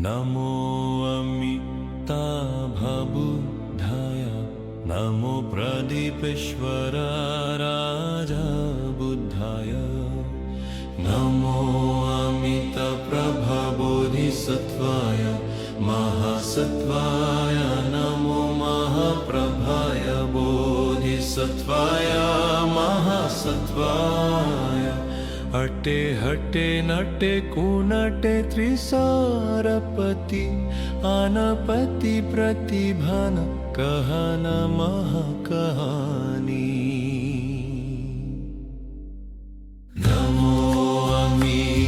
नमो अमिताभबुद्धाय नमो प्रदीपेश्वराराजा बुद्धाय नमो अमितप्रभबोधिसत्त्वाय महासत्त्वाय नमो महाप्रभाय बोधिसत्त्वाय महासत्त्वाय अटे हटे नटे कुनटे त्रिसारपति आनपति प्रतिभान कहन महाकहानी नमो अमिताभबुद्धाय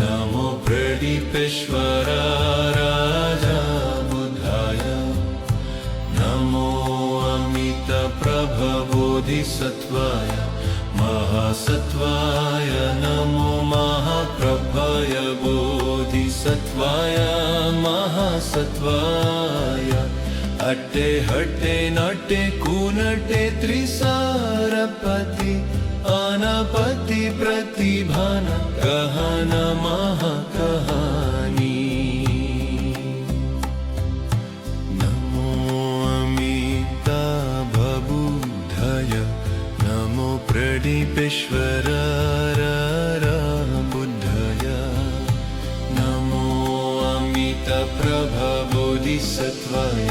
नमो प्रदीपेश्वराराजा बुद्धाय नमो अमितप्रभबोधिसत्त्वाय महासत्त्वाय नमो महाप्रभाय बोधिसत्त्वाय महासत्त्वाय अट्टे हट्टे नटे कुनटे त्रिसारपति अनपति प्रतिभान कहन महाकहानी नमो अमिताभबुद्धाय नमो प्रदीपेश्वराराजा बुद्धाय नमो अमितप्रभबोधिसत्त्वाय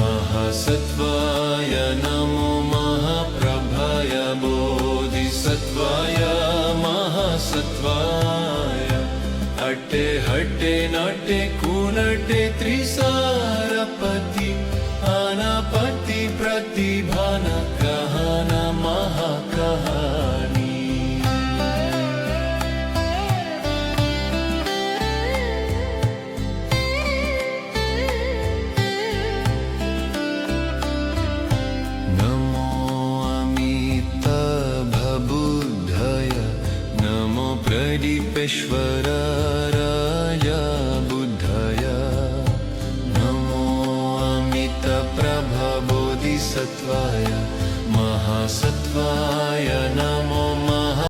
महासत्त्वाय नमो महाप्रभाय बोधिसत्त्वाय महासत्त्वाय अट्टे हट्टे नटे कुनटे त्रिसारपति अनपति प्रतिभान कहन महाकहानी नमो अमिताभबुद्धाय नमो प्रदीपेश्वराराजा बुद्धाय नमो अमितप्रभबोधिसत्त्वाय महासत्त्वाय नमो